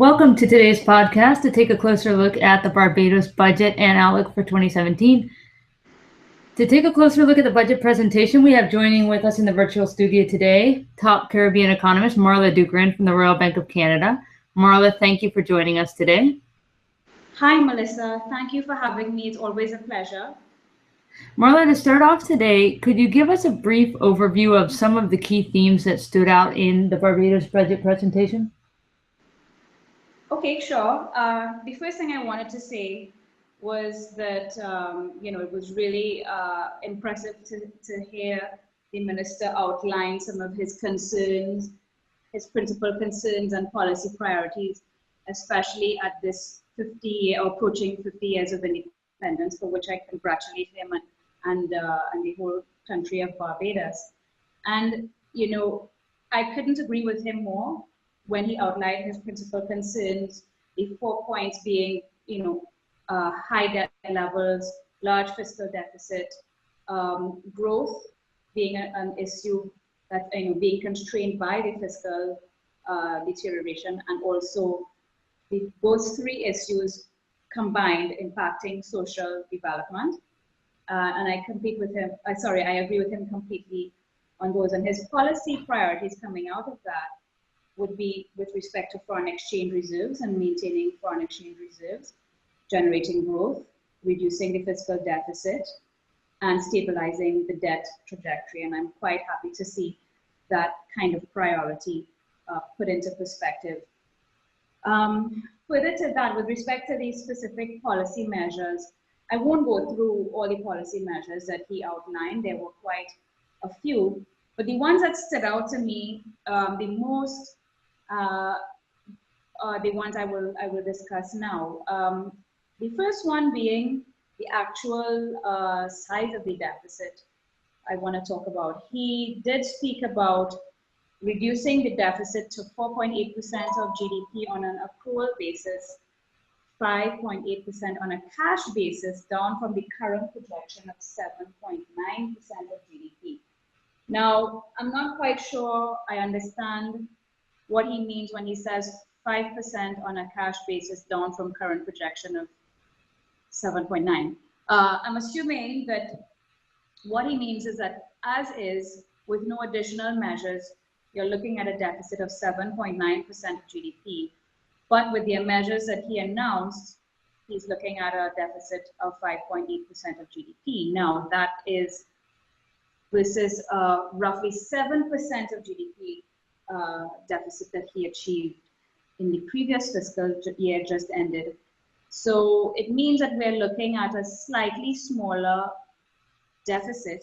Welcome to today's podcast to take a closer look at the Barbados budget and outlook for 2017. To take a closer look at the budget presentation, we have joining with us in the virtual studio today, top Caribbean economist Marla Dukharan from the Royal Bank of Canada. Marla, thank you for joining us today. Hi, Melissa. Thank you for having me. It's always a pleasure. Marla, to start off today, could you give us a brief overview of some of the key themes that stood out in the Barbados budget presentation? Okay, sure. The first thing I wanted to say was that, it was really impressive to hear the minister outline some of his concerns, his principal concerns and policy priorities, especially at this approaching 50 years of independence, for which I congratulate him and the whole country of Barbados. And, I couldn't agree with him more when he outlined his principal concerns, the 4 points being, high debt levels, large fiscal deficit, growth being an issue that, being constrained by the fiscal deterioration, and also those three issues combined impacting social development. And I agree with him completely on those. And his policy priorities coming out of that would be with respect to foreign exchange reserves and maintaining foreign exchange reserves, generating growth, reducing the fiscal deficit, and stabilizing the debt trajectory. And I'm quite happy to see that kind of priority put into perspective. Further to that, with respect to these specific policy measures, I won't go through all the policy measures that he outlined. There were quite a few, but the ones that stood out to me the most the ones I will discuss now. The first one being the actual size of the deficit I want to talk about. He did speak about reducing the deficit to 4.8% of GDP on an accrual basis, 5.8% on a cash basis, down from the current projection of 7.9% of GDP. Now, I'm not quite sure I understand what he means when he says 5% on a cash basis down from current projection of 7.9. I'm assuming that what he means is that as is, with no additional measures, you're looking at a deficit of 7.9% of GDP. But with the measures that he announced, he's looking at a deficit of 5.8% of GDP. Now, that is versus roughly 7% of GDP deficit that he achieved in the previous fiscal year just ended. So it means that we're looking at a slightly smaller deficit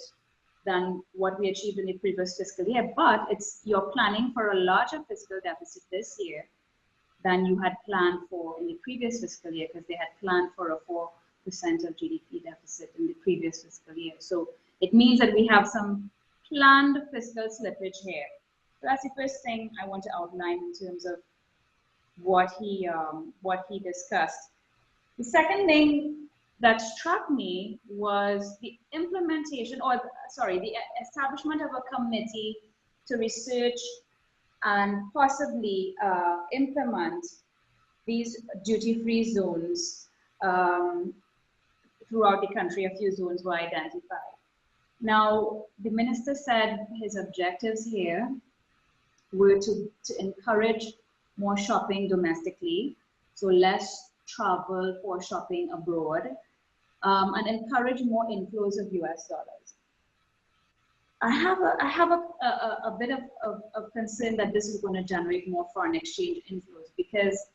than what we achieved in the previous fiscal year, but you're planning for a larger fiscal deficit this year than you had planned for in the previous fiscal year, because they had planned for a 4% of GDP deficit in the previous fiscal year. So it means that we have some planned fiscal slippage here. So that's the first thing I want to outline in terms of what he discussed. The second thing that struck me was the the establishment of a committee to research and possibly implement these duty-free zones throughout the country. A few zones were identified. Now, the minister said his objectives here were to encourage more shopping domestically, so less travel for shopping abroad, and encourage more inflows of US dollars. I have a bit of concern that this is going to generate more foreign exchange inflows, because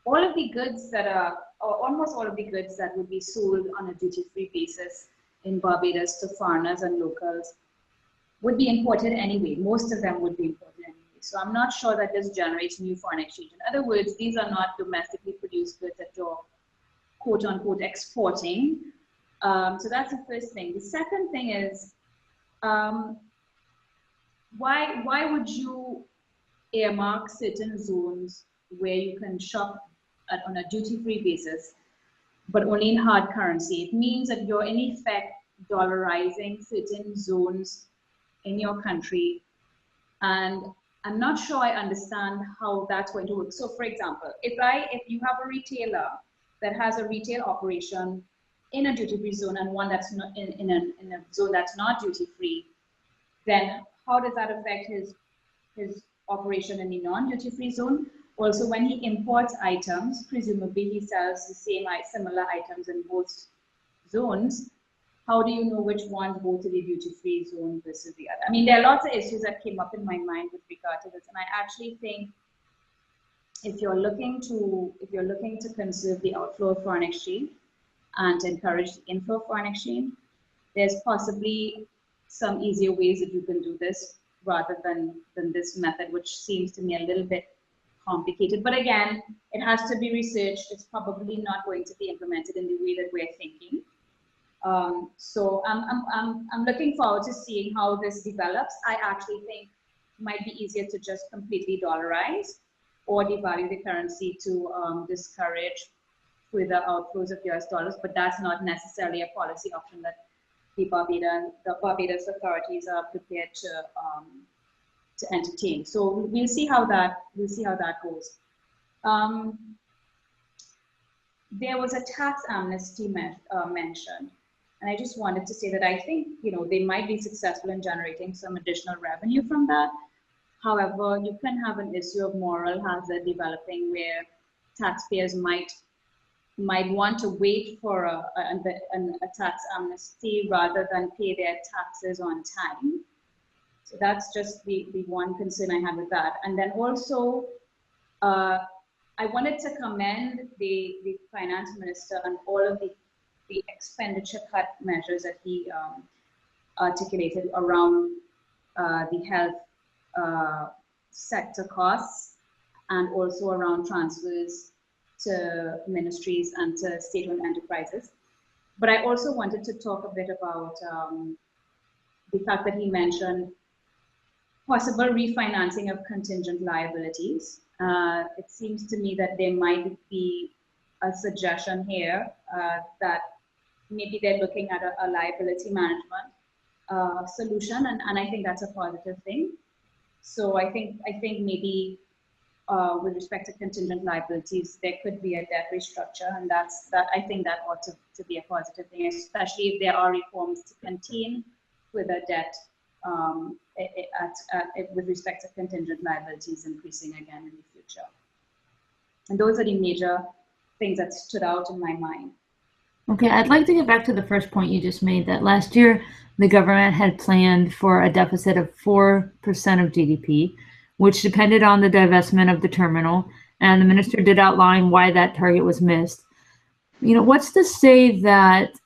all of the goods that are, or almost all of the goods that would be sold on a duty-free basis in Barbados to foreigners and locals would be imported anyway. Most of them would be imported anyway. So I'm not sure that this generates new foreign exchange. In other words, these are not domestically produced goods that you're quote unquote exporting. So that's the first thing. The second thing is, why would you earmark certain zones where you can shop on a duty-free basis, but only in hard currency? It means that you're in effect dollarizing certain zones in your country, and I'm not sure I understand how that's going to work. So for example, if you have a retailer that has a retail operation in a duty-free zone and one that's not in a zone that's not duty-free, then how does that affect his operation in the non-duty-free zone? Also, when he imports items, presumably he sells the similar items in both zones. How do you know which ones go to the duty-free zone versus the other? I mean, there are lots of issues that came up in my mind with regard to this, and I actually think if you're looking to conserve the outflow of foreign exchange and encourage the inflow of foreign exchange, there's possibly some easier ways that you can do this rather than this method, which seems to me a little bit complicated. But again, it has to be researched. It's probably not going to be implemented in the way that we're thinking. So I'm looking forward to seeing how this develops. I actually think it might be easier to just completely dollarize or devalue the currency to discourage further outflows of US dollars, but that's not necessarily a policy option that the Barbados authorities are prepared to entertain. So we'll see how that goes. There was a tax amnesty mentioned, and I just wanted to say that I think they might be successful in generating some additional revenue from that. However, you can have an issue of moral hazard developing where taxpayers might want to wait for a tax amnesty rather than pay their taxes on time. So that's just the one concern I have with that. And then also, I wanted to commend the finance minister on all of the expenditure cut measures that he articulated around the health sector costs and also around transfers to ministries and to state-owned enterprises. But I also wanted to talk a bit about the fact that he mentioned possible refinancing of contingent liabilities. It seems to me that there might be a suggestion here that maybe they're looking at a liability management solution, and I think that's a positive thing. So I think maybe with respect to contingent liabilities, there could be a debt restructure, and I think that ought to be a positive thing, especially if there are reforms to contain further debt with respect to contingent liabilities increasing again in the future. And those are the major things that stood out in my mind. Okay, I'd like to get back to the first point you just made, that last year the government had planned for a deficit of 4% of GDP, which depended on the divestment of the terminal, and the minister did outline why that target was missed. What's to say that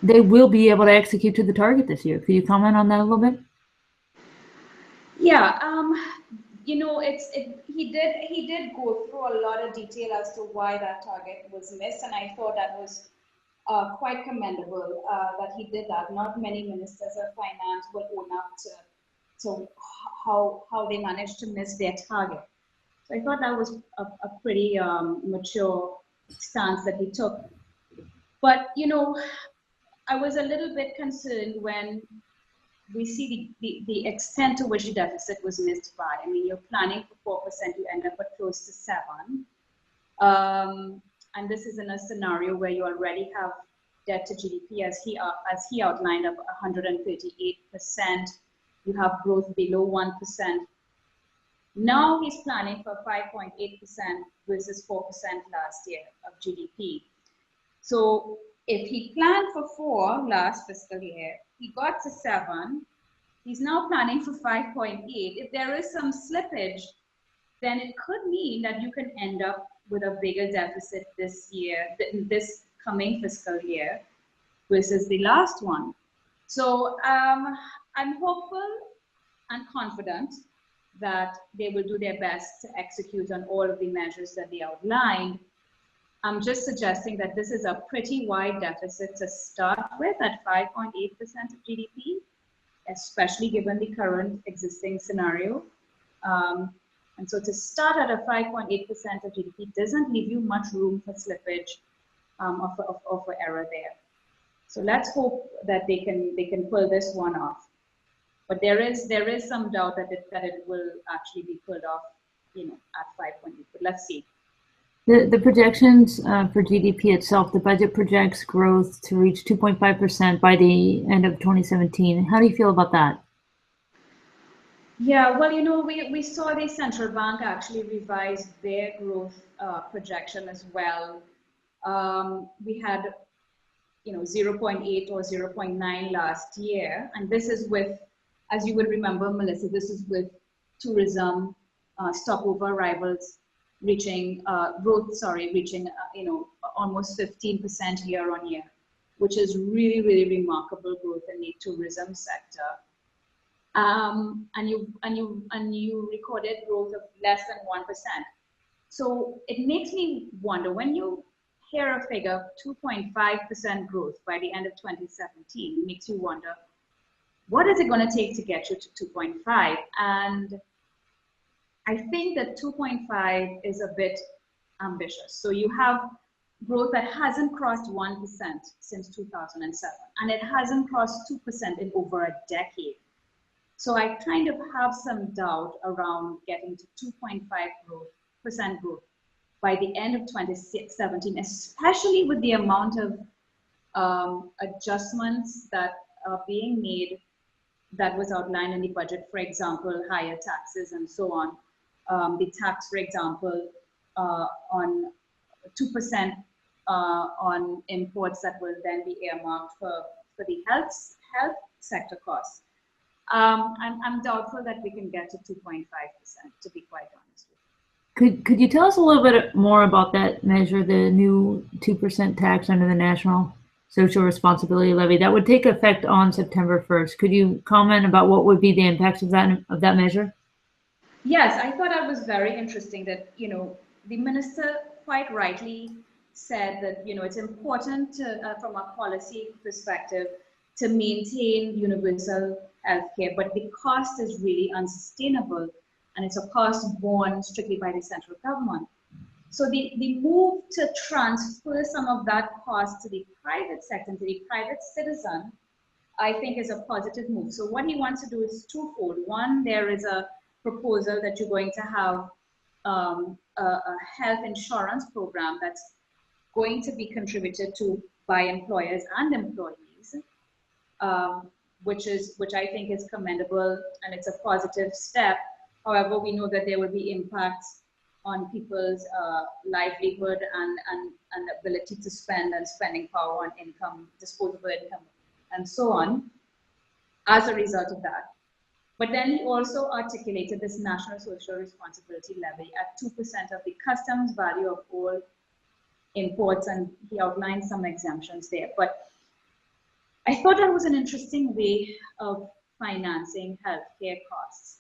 they will be able to execute to the target this year? Could you comment on that a little bit? Yeah, he did go through a lot of detail as to why that target was missed, and I thought that was quite commendable that he did that. Not many ministers of finance will own up to how they managed to miss their target. So I thought that was a pretty mature stance that he took. But I was a little bit concerned when we see the extent to which the deficit was missed by. I mean, you're planning for 4%, you end up at close to 7%. And this is in a scenario where you already have debt to GDP, as he outlined, of 138%. You have growth below 1%. Now he's planning for 5.8% versus 4% last year of GDP. So if he planned for 4 last fiscal year, he got to 7. He's now planning for 5.8. If there is some slippage, then it could mean that you can end up with a bigger deficit this year, this coming fiscal year, versus the last one. So I'm hopeful and confident that they will do their best to execute on all of the measures that they outlined. I'm just suggesting that this is a pretty wide deficit to start with at 5.8% of GDP, especially given the current existing scenario. And so to start at a 5.8% of GDP doesn't leave you much room for slippage of error there. So let's hope that they can pull this one off. But there is some doubt that it will actually be pulled off, at 5.8. But let's see. The projections for GDP itself, the budget projects growth to reach 2.5% by the end of 2017. How do you feel about that? Yeah, well, we saw the central bank actually revise their growth projection as well. We had 0.8 or 0.9 last year, and this is with, as you would remember, Melissa, this is with tourism, stopover arrivals reaching almost 15% year on year, which is really, really remarkable growth in the tourism sector. And you recorded growth of less than 1%. So it makes me wonder, when you hear a figure 2.5% growth by the end of 2017, it makes you wonder, what is it going to take to get you to 2.5? And I think that 2.5 is a bit ambitious. So you have growth that hasn't crossed 1% since 2007, and it hasn't crossed 2% in over a decade. So I kind of have some doubt around getting to 2.5% growth by the end of 2017, especially with the amount of adjustments that are being made that was outlined in the budget. For example, higher taxes and so on. The tax, for example, on 2% on imports that will then be earmarked for the health sector costs. I'm doubtful that we can get to 2.5%, to be quite honest with you. Could you tell us a little bit more about that measure, the new 2% tax under the National Social Responsibility Levy that would take effect on September 1st? Could you comment about what would be the impacts of that measure? Yes, I thought that was very interesting that, the minister quite rightly said that, it's important to, from a policy perspective, to maintain universal healthcare, but the cost is really unsustainable, and it's a cost borne strictly by the central government. So the move to transfer some of that cost to the private sector, to the private citizen, I think is a positive move. So what he wants to do is twofold. One, there is a proposal that you're going to have a health insurance program that's going to be contributed to by employers and employees, which I think is commendable, and it's a positive step. However, we know that there will be impacts on people's livelihood and ability to spend, and spending power, on income, disposable income, and so on, as a result of that. But then he also articulated this National Social Responsibility Levy at 2% of the customs value of all imports, and he outlined some exemptions there. But I thought that was an interesting way of financing healthcare costs.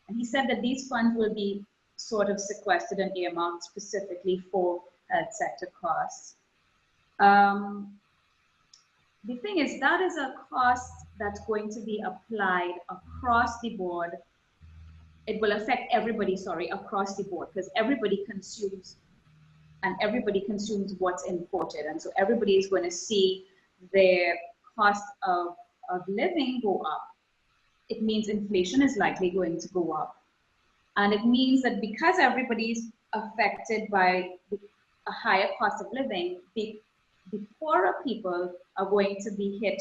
And he said that these funds will be sort of sequestered and earmarked specifically for health sector costs. The thing is, that is a cost that's going to be applied across the board. It will affect everybody, across the board, because everybody consumes, and everybody consumes what's imported. And so everybody is going to see their cost of living go up. It means inflation is likely going to go up. And it means that because everybody is affected by a higher cost of living, the poorer people are going to be hit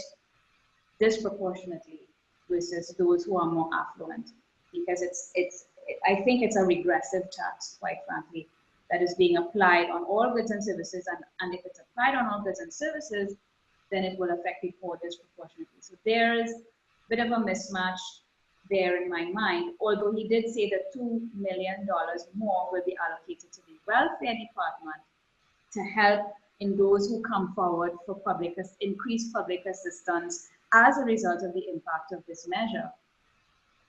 disproportionately versus those who are more affluent, because I think it's a regressive tax, quite frankly, that is being applied on all goods and services, and if it's applied on all goods and services, then it will affect the poor disproportionately. So there is a bit of a mismatch there in my mind, although he did say that $2 million more will be allocated to the welfare department to help in those who come forward for increased public assistance as a result of the impact of this measure.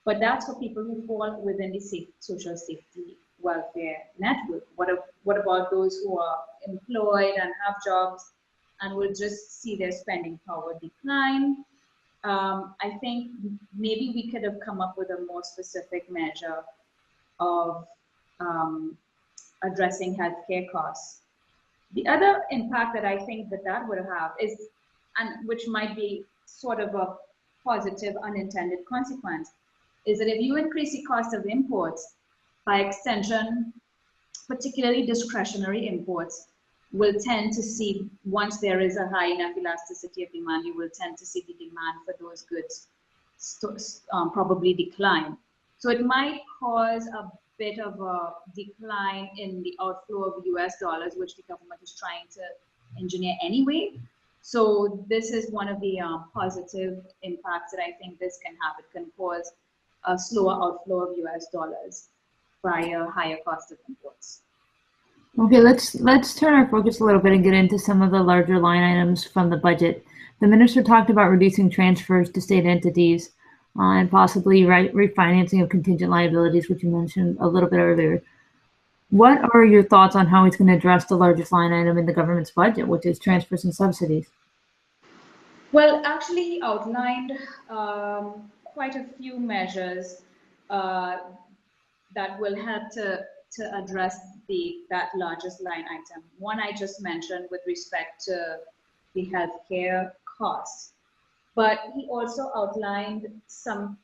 But that's for people who fall within the social safety welfare network. What about those who are employed and have jobs and will just see their spending power decline? I think maybe we could have come up with a more specific measure of addressing healthcare costs. The other impact that I think that would have is, and which might be sort of a positive unintended consequence is that if you increase the cost of imports, by extension, particularly discretionary imports, will tend to see, once there is a high enough elasticity of demand, you will tend to see the demand for those goods probably decline. So it might cause a bit of a decline in the outflow of US dollars, which the government is trying to engineer anyway. So this is one of the positive impacts that I think this can have. It can cause a slower outflow of US dollars by a higher cost of imports. Okay, let's turn our focus a little bit and get into some of the larger line items from the budget. The minister talked about reducing transfers to state entities and possibly refinancing of contingent liabilities, which you mentioned a little bit earlier. What are your thoughts on how he's going to address the largest line item in the government's budget, which is transfers and subsidies? Well, actually, he outlined quite a few measures that will help to address that largest line item. One I just mentioned with respect to the healthcare costs, but he also outlined some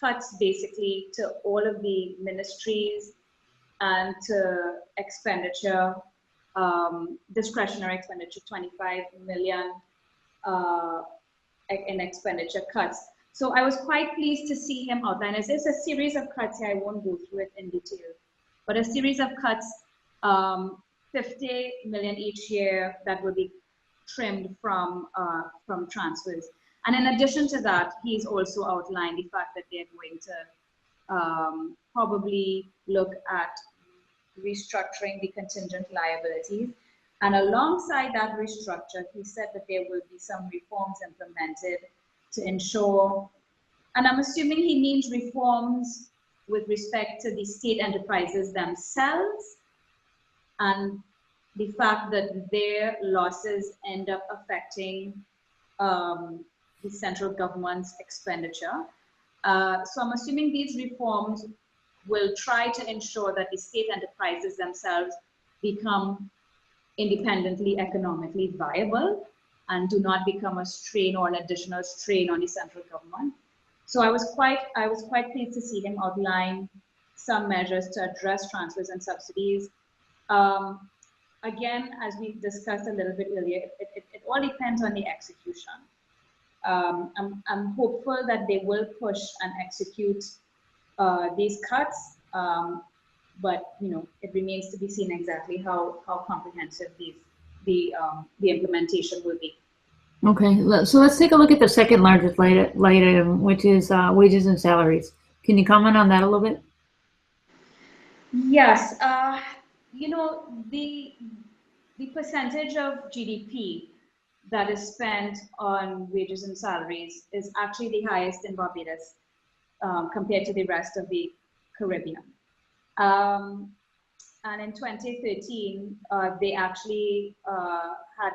cuts basically to all of the ministries and to expenditure, discretionary expenditure, 25 million in expenditure cuts. So I was quite pleased to see him outline. There's a series of cuts here. I won't go through it in detail, but a series of cuts, 50 million each year that will be trimmed from transfers. And in addition to that, he's also outlined the fact that they're going to probably look at restructuring the contingent liabilities. And alongside that restructure, he said that there will be some reforms implemented to ensure, and I'm assuming he means reforms with respect to the state enterprises themselves and the fact that their losses end up affecting the central government's expenditure. So I'm assuming these reforms will try to ensure that the state enterprises themselves become independently economically viable and do not become a strain or an additional strain on the central government. So I was quite pleased to see him outline some measures to address transfers and subsidies. Again, as we discussed a little bit earlier, it all depends on the execution. I'm hopeful that they will push and execute these cuts, but it remains to be seen exactly how comprehensive the implementation will be. Okay, so let's take a look at the second largest line item, which is wages and salaries. Can you comment on that a little bit? Yes, the percentage of GDP that is spent on wages and salaries is actually the highest in Barbados compared to the rest of the Caribbean. And in 2013, they actually had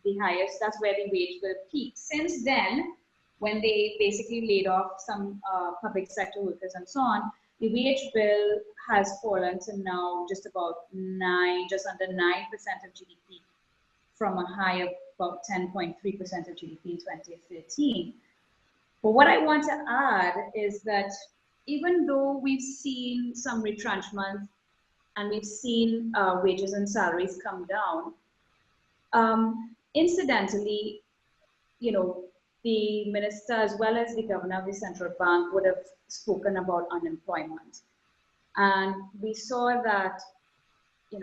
the highest, that's where the wage bill peaked. Since then, when they basically laid off some public sector workers and so on, the wage bill has fallen to now just under 9% of GDP from a high of about 10.3% of GDP in 2013. But what I want to add is that even though we've seen some retrenchment and we've seen wages and salaries come down, incidentally, the minister as well as the governor of the central bank would have spoken about unemployment. And we saw that,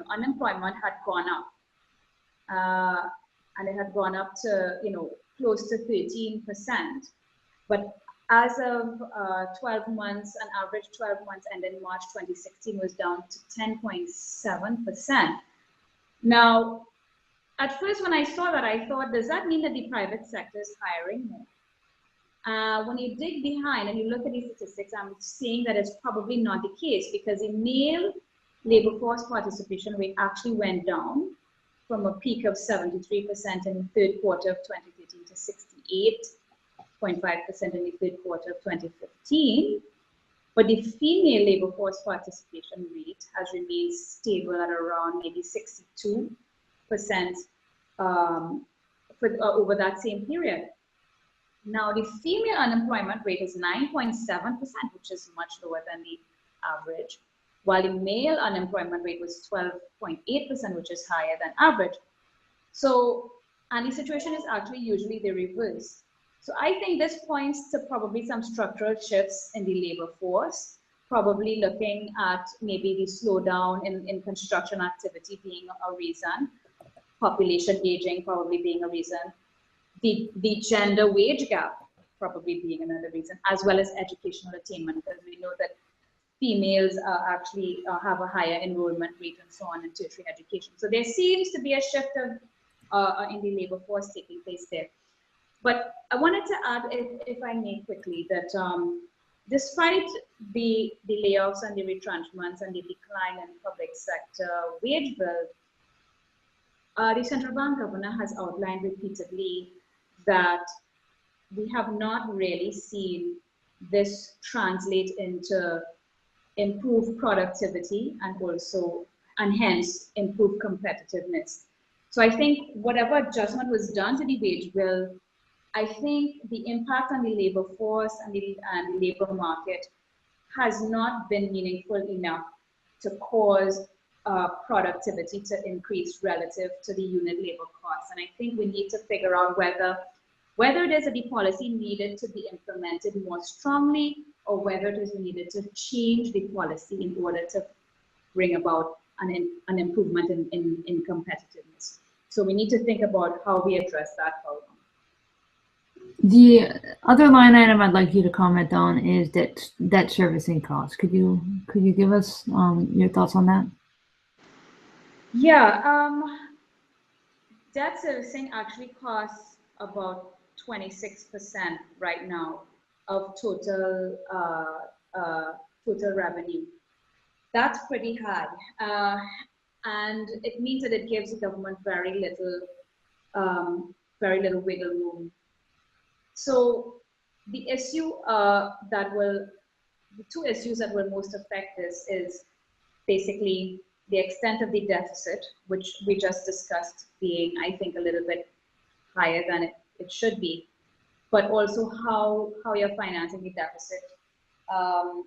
unemployment had gone up. And it had gone up to, close to 13%. But as of 12 months, an average 12 months ending March 2016 was down to 10.7%. Now, at first when I saw that, I thought, does that mean that the private sector is hiring more? When you dig behind and you look at these statistics, I'm saying that it's probably not the case because the male labor force participation rate actually went down from a peak of 73% in the third quarter of 2013 to 68.5% in the third quarter of 2015. But the female labor force participation rate has remained stable at around maybe 62% 62%, over that same period. Now, the female unemployment rate is 9.7%, which is much lower than the average, while the male unemployment rate was 12.8%, which is higher than average. So, and the situation is actually usually the reverse. So I think this points to probably some structural shifts in the labor force, probably looking at maybe the slowdown in construction activity being a reason, population aging probably being a reason, the gender wage gap probably being another reason, as well as educational attainment, because we know that females actually have a higher enrollment rate and so on in tertiary education. So there seems to be a shift of, in the labor force taking place there. But I wanted to add, if I may quickly, that despite the layoffs and the retrenchments and the decline in public sector wage bill, the central bank governor has outlined repeatedly that we have not really seen this translate into improved productivity and hence improved competitiveness. So I think whatever adjustment was done to the wage bill, I think the impact on the labor force and the labor market has not been meaningful enough to cause productivity to increase relative to the unit labor costs. And I think we need to figure out whether it is that the policy needed to be implemented more strongly, or whether it is needed to change the policy in order to bring about an improvement in competitiveness. So we need to think about how we address that problem. The other line item I'd like you to comment on is debt servicing costs. Could you give us your thoughts on that? Yeah, debt servicing actually costs about 26% right now of total total revenue. That's pretty high, and it means that it gives the government very little wiggle room. So the issue the two issues that will most affect this is basically the extent of the deficit, which we just discussed being, I think, a little bit higher than it should be, but also how you're financing the deficit. How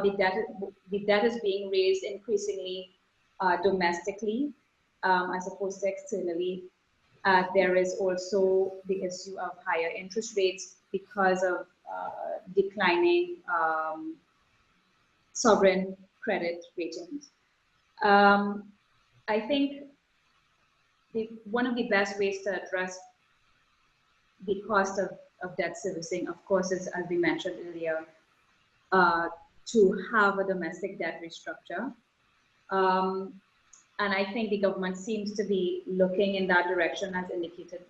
the debt is being raised increasingly domestically as opposed to externally. There is also the issue of higher interest rates because of declining sovereign credit ratings. I think one of the best ways to address the cost of debt servicing, of course, is, as we mentioned earlier, to have a domestic debt restructure. And I think the government seems to be looking in that direction, as indicated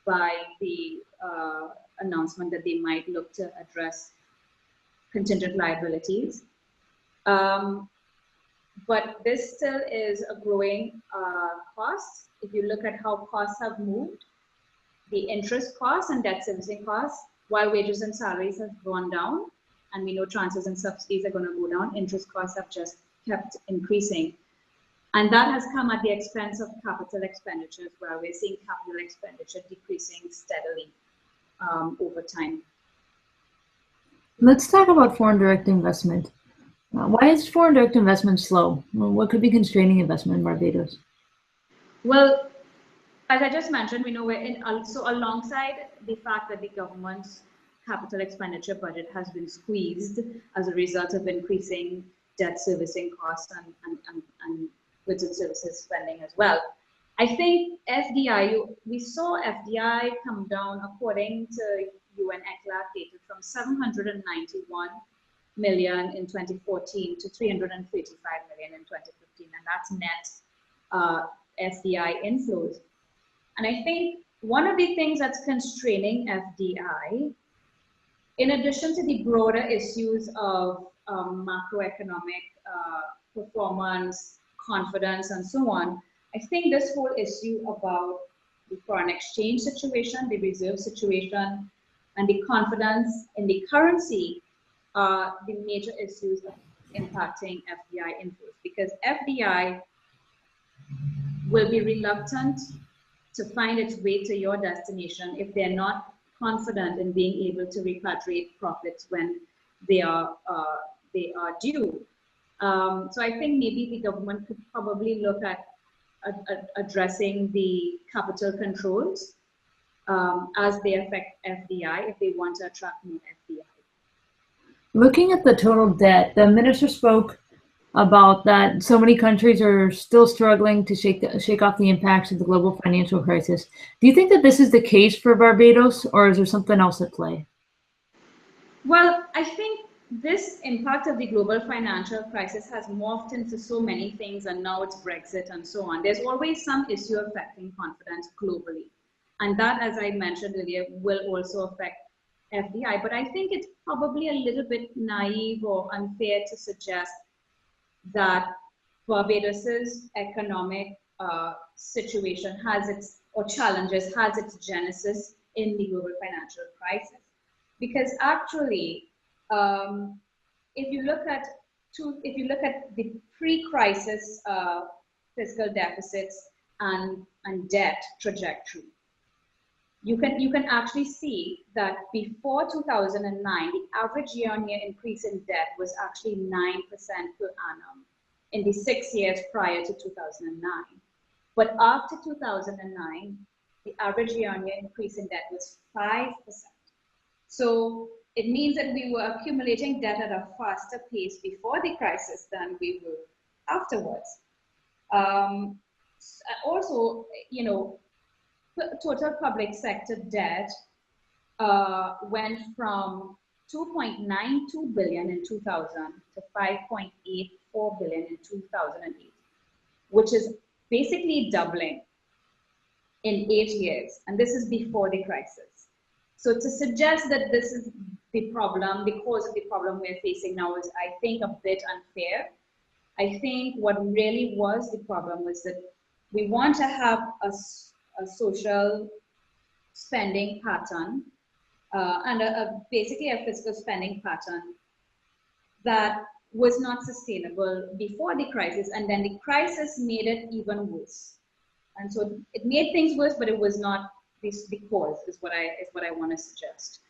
by the announcement that they might look to address contingent liabilities. But this still is a growing cost. If you look at how costs have moved, the interest costs and debt servicing costs, while wages and salaries have gone down, and we know transfers and subsidies are going to go down, interest costs have just kept increasing. And that has come at the expense of capital expenditures, where we're seeing capital expenditure decreasing steadily over time. Let's talk about foreign direct investment. Why is foreign direct investment slow? What could be constraining investment in Barbados? Well, as I just mentioned, we know we're in also alongside the fact that the government's capital expenditure budget has been squeezed as a result of increasing debt servicing costs and goods and services spending as well. I think FDI, we saw FDI come down, according to UN ECLAC data, from 791 million in 2014 to 335 million in 2015, and that's net FDI inflows. And I think one of the things that's constraining FDI, in addition to the broader issues of macroeconomic performance, confidence, and so on, I think this whole issue about the foreign exchange situation, the reserve situation, and the confidence in the currency are the major issues impacting FDI inflows, because FDI will be reluctant to find its way to your destination if they're not confident in being able to repatriate profits when they are due. So I think maybe the government could probably look at addressing the capital controls as they affect FDI if they want to attract more FDI. Looking at the total debt, the minister spoke about that so many countries are still struggling to shake off the impacts of the global financial crisis. Do you think that this is the case for Barbados, or is there something else at play? Well, I think this impact of the global financial crisis has morphed into so many things, and now it's Brexit and so on. There's always some issue affecting confidence globally. And that, as I mentioned earlier, will also affect FDI. But I think it's probably a little bit naive or unfair to suggest that Barbados's economic situation has its, or challenges, has its genesis in the global financial crisis. Because actually, if you look at the pre-crisis fiscal deficits and debt trajectory, you can actually see that before 2009, the average year-on-year increase in debt was actually 9% per annum in the 6 years prior to 2009. But after 2009, the average year-on-year increase in debt was 5%. So it means that we were accumulating debt at a faster pace before the crisis than we were afterwards. Also, you know, total public sector debt went from 2.92 billion in 2000 to 5.84 billion in 2008, which is basically doubling in 8 years. And this is before the crisis. So to suggest that this is the problem, the cause of the problem we're facing now is, I think, a bit unfair. I think what really was the problem was that we want to have a social spending pattern and basically a fiscal spending pattern that was not sustainable before the crisis, and then the crisis made it even worse. And so it made things worse, but it was not the cause, is what I want to suggest.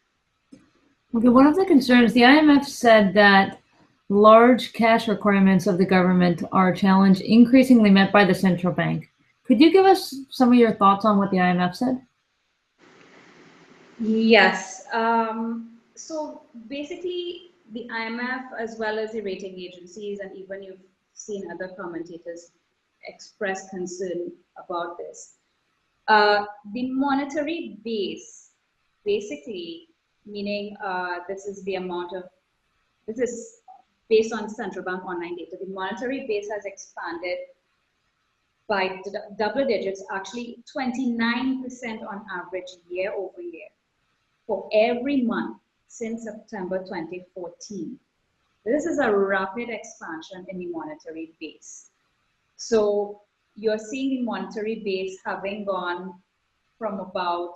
Okay, one of the concerns, the IMF said that large cash requirements of the government are a challenge increasingly met by the central bank. Could you give us some of your thoughts on what the IMF said? Yes. So basically, the IMF, as well as the rating agencies, and even you've seen other commentators express concern about this. The monetary base, basically, meaning this is the amount of, this is based on central bank online data, the monetary base has expanded by double digits, actually 29% on average year over year for every month since September 2014. This is a rapid expansion in the monetary base. So you're seeing the monetary base having gone from about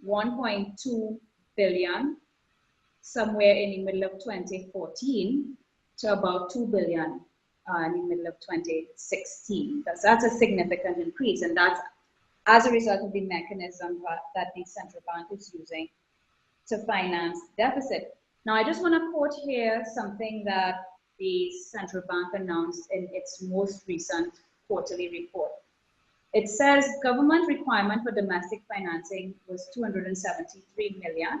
1.2 billion somewhere in the middle of 2014 to about 2 billion in the middle of 2016. That's a significant increase, and that's as a result of the mechanism that the central bank is using to finance deficit. Now, I just want to quote here something that the central bank announced in its most recent quarterly report. It says government requirement for domestic financing was 273 million.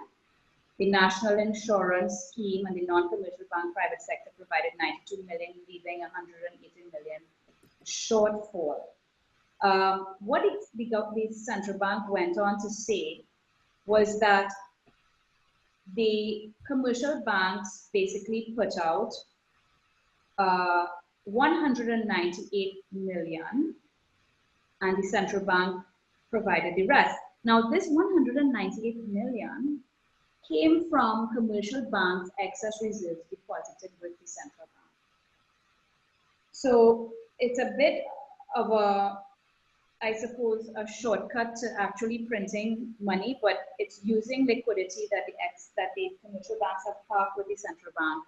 The national insurance scheme and the non-commercial bank private sector provided 92 million, leaving 180 million shortfall. What the central bank went on to say was that the commercial banks basically put out 198 million, and the central bank provided the rest. Now, this 198 million came from commercial banks' excess reserves deposited with the central bank. So it's a bit of a, I suppose, a shortcut to actually printing money, but it's using liquidity that the commercial banks have parked with the central bank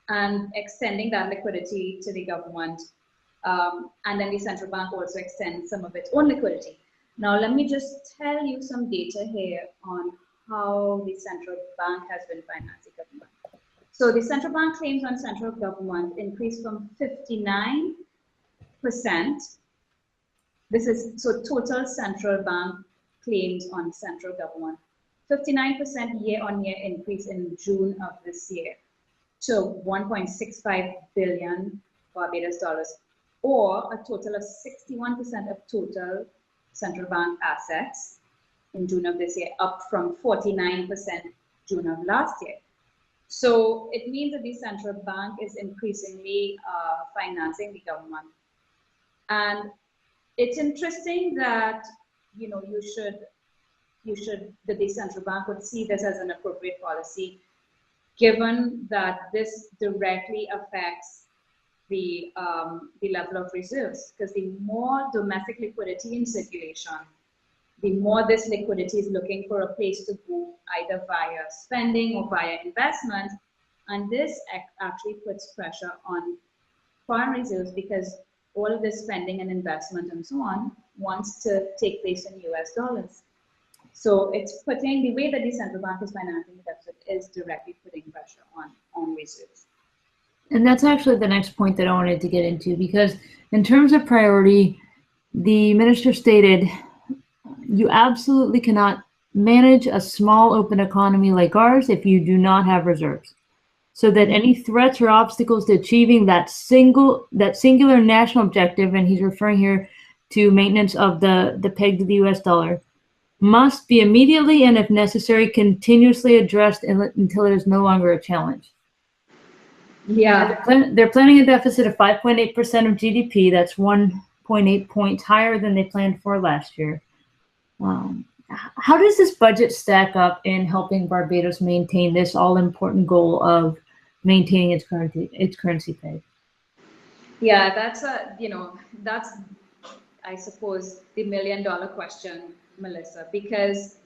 and extending that liquidity to the government. And then the central bank also extends some of its own liquidity. Now, let me just tell you some data here on how the central bank has been financing government. So the central bank claims on central government increased from 59%. This is so total central bank claims on central government. 59% year-on-year increase in June of this year to 1.65 billion Barbados dollars, or a total of 61% of total central bank assets in June of this year, up from 49% June of last year. So it means that the central bank is increasingly financing the government. And it's interesting that the central bank would see this as an appropriate policy, given that this directly affects the level of reserves, because the more domestic liquidity in circulation, the more this liquidity is looking for a place to go, either via spending or via investment, and this actually puts pressure on foreign reserves, because all of this spending and investment and so on wants to take place in US dollars. So it's putting, the way that the central bank is financing the deficit is directly putting pressure on reserves. And that's actually the next point that I wanted to get into, because in terms of priority, the minister stated, you absolutely cannot manage a small open economy like ours if you do not have reserves. So that any threats or obstacles to achieving that singular national objective, and he's referring here to maintenance of the peg to the US dollar, must be immediately and if necessary continuously addressed until it is no longer a challenge. Yeah, they're planning a deficit of 5.8% of GDP. That's 1.8 points higher than they planned for last year. How does this budget stack up in helping Barbados maintain this all-important goal of maintaining its currency peg? Yeah, that's I suppose the million-dollar question, Melissa, because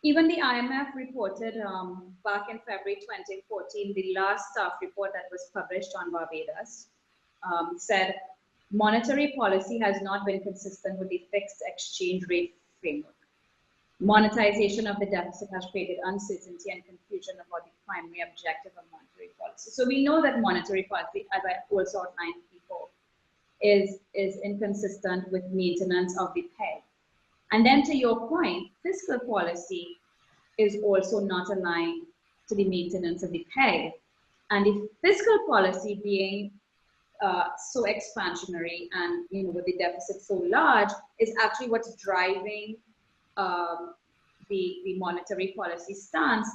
even the IMF reported back in February 2014, the last staff report that was published on Barbados said monetary policy has not been consistent with the fixed exchange rate framework. Monetization of the deficit has created uncertainty and confusion about the primary objective of monetary policy. So we know that monetary policy, as I also outlined before, is inconsistent with maintenance of the peg. And then to your point, fiscal policy is also not aligned to the maintenance of the peg. And the fiscal policy being so expansionary and with the deficit so large is actually what's driving the monetary policy stance.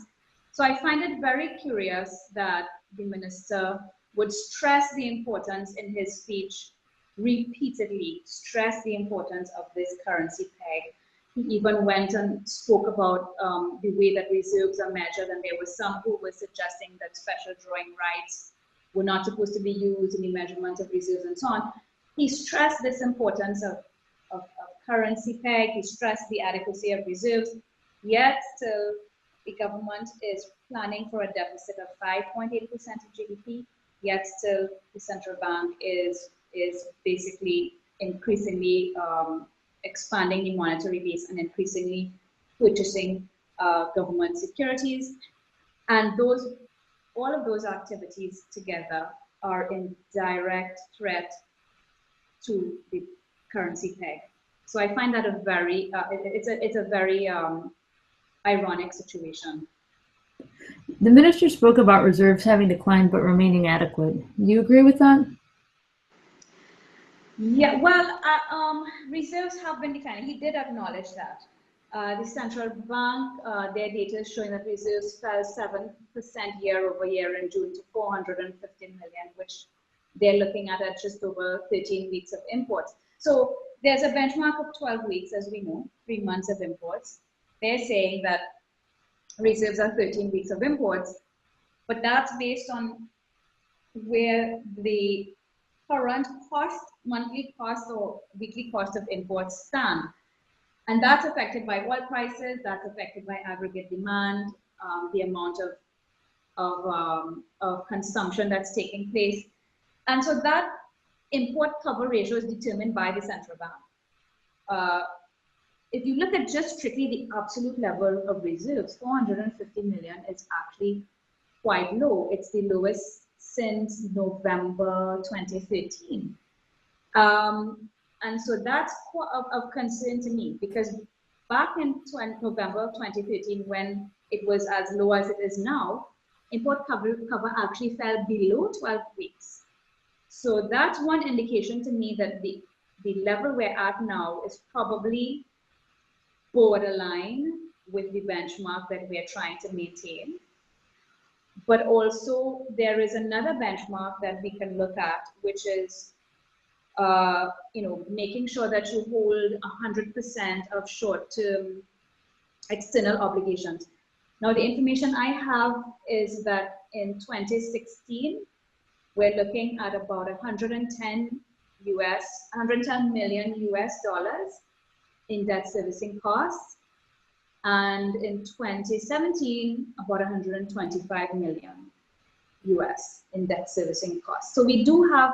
So I find it very curious that the minister would stress the importance in his speech, repeatedly stress the importance of this currency peg. He even went and spoke about the way that reserves are measured, and there were some who were suggesting that special drawing rights were not supposed to be used in the measurement of reserves and so on. He stressed this importance of currency peg. He stressed the adequacy of reserves, yet still the government is planning for a deficit of 5.8% of GDP, yet still the central bank is basically increasingly expanding the monetary base and increasingly purchasing government securities. And all of those activities together are in direct threat to the currency peg. So I find that a very ironic situation. The minister spoke about reserves having declined but remaining adequate. Do you agree with that? Yeah, well, reserves have been declining. He did acknowledge that. The central bank, their data is showing that reserves fell 7% year over year in June to 450 million, which they're looking at just over 13 weeks of imports. So there's a benchmark of 12 weeks, as we know, 3 months of imports. They're saying that reserves are 13 weeks of imports, but that's based on where the current cost, monthly cost or weekly cost of imports stand. And that's affected by oil prices, that's affected by aggregate demand, the amount of consumption that's taking place. And so that import cover ratio is determined by the central bank. if you look at just strictly the absolute level of reserves, 450 million is actually quite low. It's the lowest since November 2013. And so that's of concern to me, because back in November of 2013, when it was as low as it is now, import cover actually fell below 12 weeks. So that's one indication to me that the level we're at now is probably borderline with the benchmark that we're trying to maintain. But also there is another benchmark that we can look at, which is making sure that you hold 100% of short-term external obligations. Now, the information I have is that in 2016, we're looking at about 110 million US dollars in debt servicing costs, and in 2017, about 125 million US in debt servicing costs. So we do have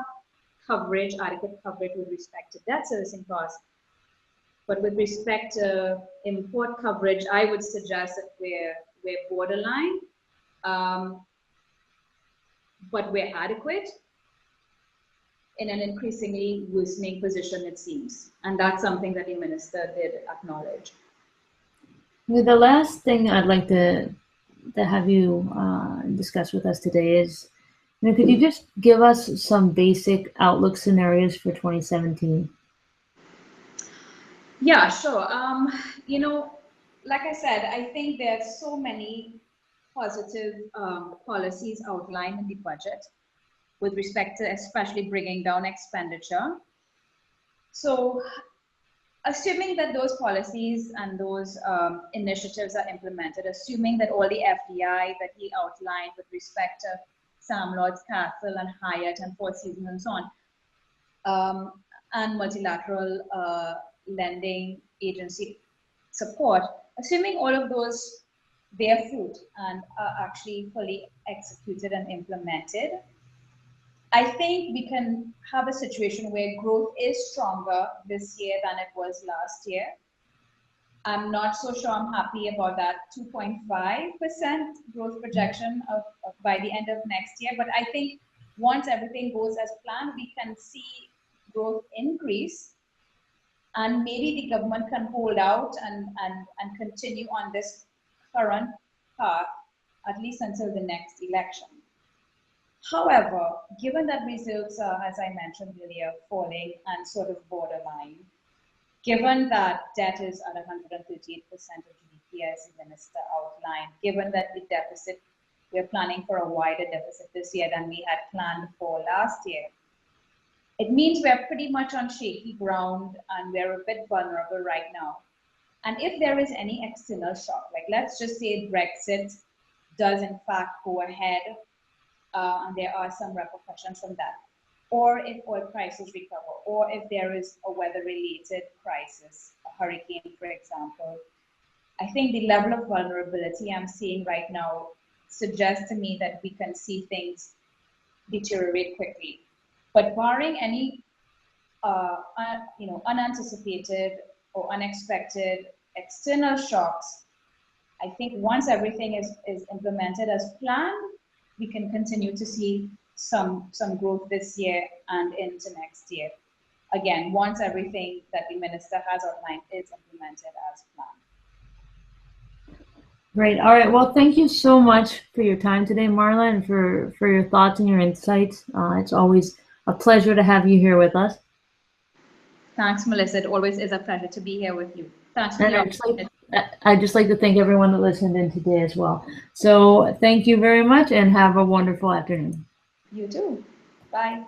coverage, adequate coverage with respect to debt servicing costs. But with respect to import coverage, I would suggest that we're borderline, but we're adequate in an increasingly worsening position, it seems. And that's something that the minister did acknowledge. The last thing I'd like to have you discuss with us today is, could you just give us some basic outlook scenarios for 2017? Yeah, sure. Like I said, I think there are so many positive policies outlined in the budget with respect to especially bringing down expenditure. So assuming that those policies and those initiatives are implemented, assuming that all the FDI that he outlined with respect to Sam Lord's Castle and Hyatt and Four Seasons and so on, and multilateral lending agency support, assuming all of those bear fruit and are actually fully executed and implemented, I think we can have a situation where growth is stronger this year than it was last year. I'm not so sure I'm happy about that 2.5% growth projection by the end of next year, but I think once everything goes as planned, we can see growth increase, and maybe the government can hold out and continue on this current path, at least until the next election. However, given that reserves are, as I mentioned earlier, falling and sort of borderline, given that debt is at 138% of GDP, as the minister outlined, given that the deficit, we're planning for a wider deficit this year than we had planned for last year, it means we're pretty much on shaky ground and we're a bit vulnerable right now. And if there is any external shock, like let's just say Brexit does in fact go ahead, and there are some repercussions from that, or if oil prices recover, or if there is a weather-related crisis, a hurricane, for example, I think the level of vulnerability I'm seeing right now suggests to me that we can see things deteriorate quickly. But barring any unanticipated or unexpected external shocks, I think once everything is implemented as planned, we can continue to see some growth this year and into next year. Again, once everything that the minister has outlined is implemented as planned. Great. All right. Well, thank you so much for your time today, Marla, and for your thoughts and your insights. It's always a pleasure to have you here with us. Thanks, Melissa. It always is a pleasure to be here with you. Thanks for the opportunity. I'd just like to thank everyone that listened in today as well. So thank you very much and have a wonderful afternoon. You too. Bye.